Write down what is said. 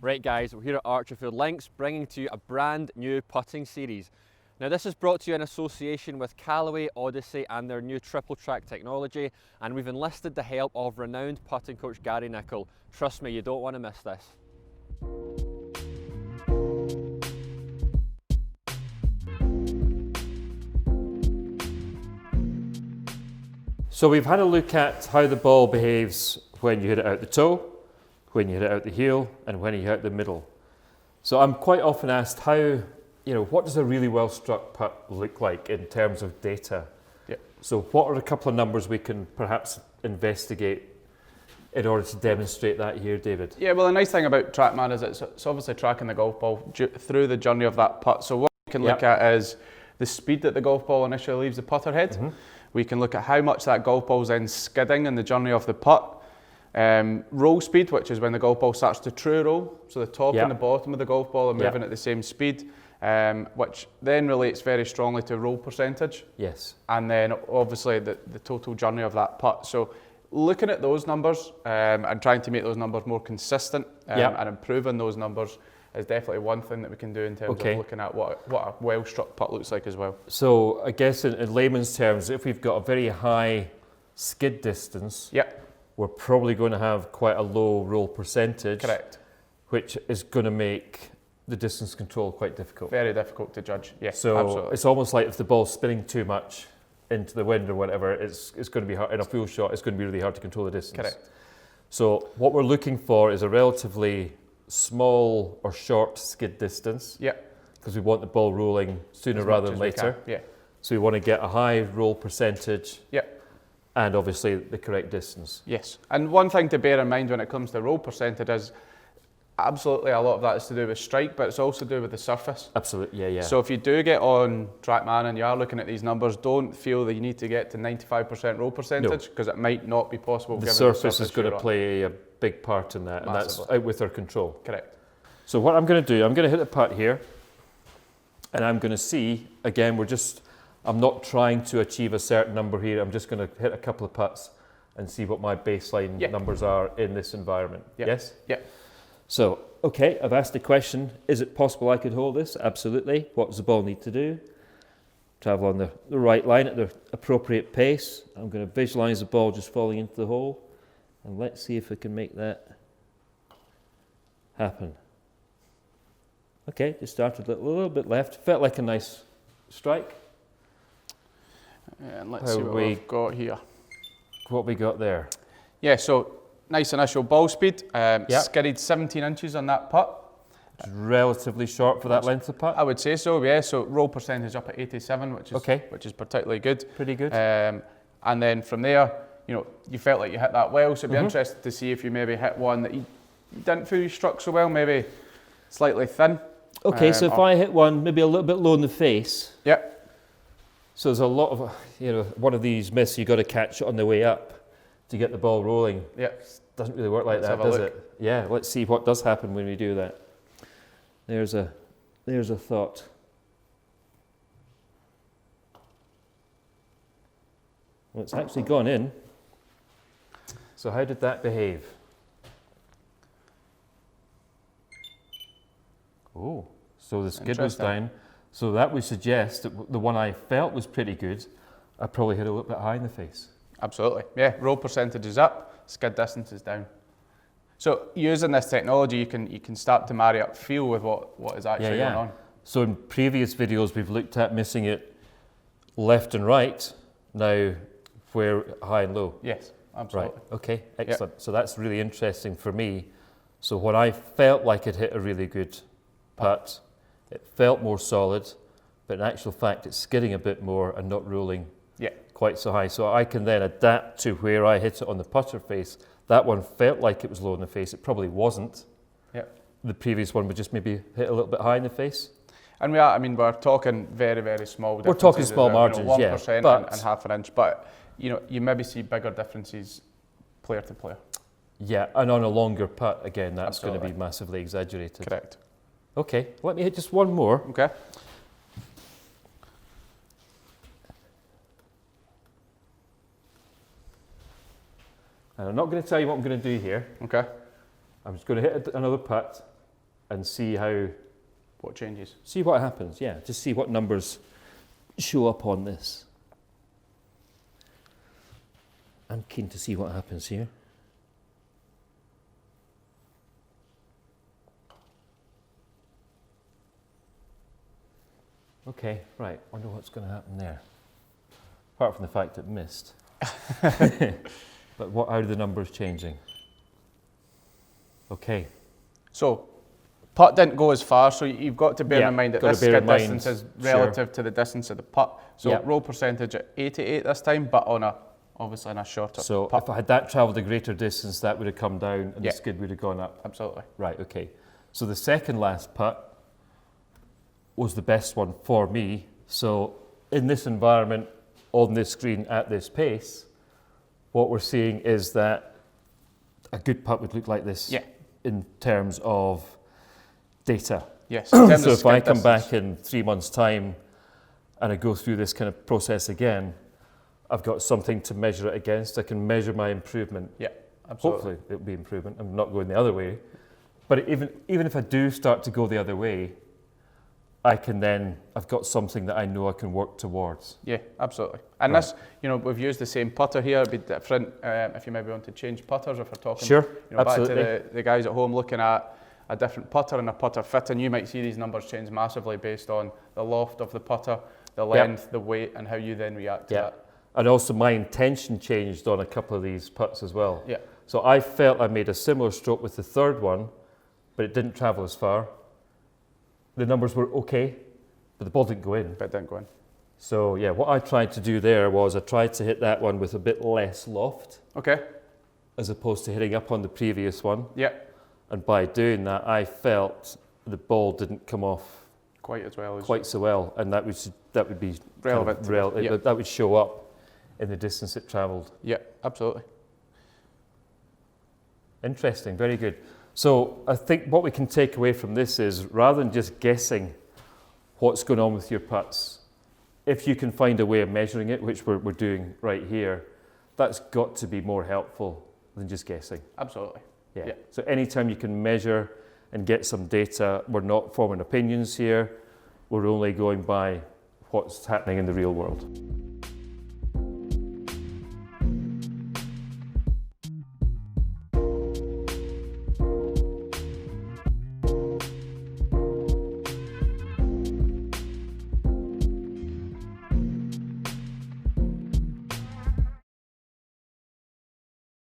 Right guys, we're here at Archerfield Links bringing to you a brand new putting series. Now this is brought to you in association with Callaway, Odyssey and their new triple track technology, and we've enlisted the help of renowned putting coach Gary Nicol. Trust me, you don't want to miss this. So we've had a look at how the ball behaves when you hit it out the toe, when you hit it out the heel, and when you hit it the middle. So I'm quite often asked what does a really well struck putt look like in terms of data? Yep. So what are a couple of numbers we can perhaps investigate in order to demonstrate that here, David? Yeah, well the nice thing about TrackMan is it's obviously tracking the golf ball through the journey of that putt. So what we can look at is the speed that the golf ball initially leaves the putter head. Mm-hmm. We can look at how much that golf ball is then skidding in the journey of the putt. Roll speed, which is when the golf ball starts to true roll. So the top and the bottom of the golf ball are moving at the same speed, which then relates very strongly to roll percentage. Yes. And then obviously the total journey of that putt. So looking at those numbers and trying to make those numbers more consistent and improving those numbers is definitely one thing that we can do in terms of looking at what a well-struck putt looks like as well. So I guess in layman's terms, if we've got a very high skid distance, we're probably going to have quite a low roll percentage. Correct. Which is going to make the distance control quite difficult. Very difficult to judge, yes, so absolutely. It's almost like if the ball's spinning too much into the wind or whatever, it's going to be hard, in a full shot, it's going to be really hard to control the distance. Correct. So what we're looking for is a relatively small or short skid distance. Because we want the ball rolling sooner rather than later. So we want to get a high roll percentage. And obviously the correct distance. Yes, and one thing to bear in mind when it comes to roll percentage is absolutely a lot of that is to do with strike, but it's also to do with the surface. Absolutely, yeah. So if you do get on TrackMan and you are looking at these numbers, don't feel that you need to get to 95% roll percentage, because it might not be possible. The surface is going to play a big part in that, Massively. And that's out with our control. Correct. So what I'm going to do, I'm going to hit a putt here, and I'm going to see, again, I'm not trying to achieve a certain number here. I'm just going to hit a couple of putts and see what my baseline numbers are in this environment. Yes? Yeah. So, okay, I've asked the question, is it possible I could hold this? Absolutely. What does the ball need to do? Travel on the right line at the appropriate pace. I'm going to visualize the ball just falling into the hole, and let's see if we can make that happen. Okay, just started a little bit left. Felt like a nice strike. And let's see what we've got here. What we got there? Yeah, so nice initial ball speed. Skidded 17 inches on that putt. It's relatively short for that length of putt. I would say so, yeah. So roll percentage up at 87, which is particularly good. Pretty good. And then from there, you felt like you hit that well. So it'd be interested to see if you maybe hit one that you didn't feel you struck so well, maybe slightly thin. Okay, so if I hit one maybe a little bit low in the face. So there's a lot of, one of these myths you've got to catch on the way up to get the ball rolling. Doesn't really work like that, does it? Yeah, let's see what does happen when we do that. There's a thought. Well, it's actually gone in. So how did that behave? Oh, so the skid was down. So that would suggest that the one I felt was pretty good, I probably hit a little bit high in the face. Absolutely, yeah. Roll percentage is up, skid distance is down. So using this technology, you can start to marry up feel with what is actually going on. So in previous videos, we've looked at missing it left and right. Now, where high and low? Yes, absolutely. Right, okay, excellent. So that's really interesting for me. So when I felt like it hit a really good putt, it felt more solid, but in actual fact, it's skidding a bit more and not rolling quite so high. So I can then adapt to where I hit it on the putter face. That one felt like it was low in the face. It probably wasn't. The previous one would just maybe hit a little bit high in the face. And we're talking very, very small differences. We're talking small margins, 1% and half an inch. But, you maybe see bigger differences player to player. Yeah, and on a longer putt, again, that's going to be massively exaggerated. Correct. Okay, let me hit just one more. Okay. And I'm not going to tell you what I'm going to do here. Okay. I'm just going to hit another putt. and see how, What changes? see what happens, yeah. Just see what numbers show up on this. I'm keen to see what happens here. Okay, right, wonder what's going to happen there. Apart from the fact it missed. But what are the numbers changing? Okay. So, putt didn't go as far, so you've got to bear Yeah, in mind that gotta this bear in skid mind, distance is sure. relative to the distance of the putt. So Yeah. roll percentage at 88 this time, but on a obviously on a shorter So putt. if I had that travelled a greater distance, that would have come down and Yeah. the skid would have gone up. Absolutely. Right, okay. So the second last putt was the best one for me. So in this environment, on this screen, at this pace, what we're seeing is that a good putt would look like this Yeah. in terms of data. Yes. in terms So of if I skid come distance. back in 3 months' time and I go through this kind of process again, I've got something to measure it against. I can measure my improvement. Yeah, absolutely. Hopefully it'll be improvement. I'm not going the other way. But even if I do start to go the other way, I've got something that I know I can work towards. Yeah, absolutely. And Right. this, we've used the same putter here. It'd be different if you maybe want to change putters, if we're talking Sure, back absolutely. to the guys at home looking at a different putter and a putter fit, and you might see these numbers change massively based on the loft of the putter, the length, the weight, and how you then react to Yeah. that. And also my intention changed on a couple of these putts as well. Yeah, So I felt I made a similar stroke with the third one, but it didn't travel as far. The numbers were okay, but the ball didn't go in. but it didn't go in. So yeah, what I tried to do there was I tried to hit that one with a bit less loft Okay. as opposed to hitting up on the previous one. Yeah, And by doing that, I felt the ball didn't come off quite as well as quite so well, and that would be relevant. Kind of Yeah. that would show up in the distance it travelled. Yeah, absolutely. Interesting, very good. So I think what we can take away from this is rather than just guessing what's going on with your putts, if you can find a way of measuring it, which we're doing right here, that's got to be more helpful than just guessing. Absolutely. Yeah. Yeah. So anytime you can measure and get some data, we're not forming opinions here, we're only going by what's happening in the real world.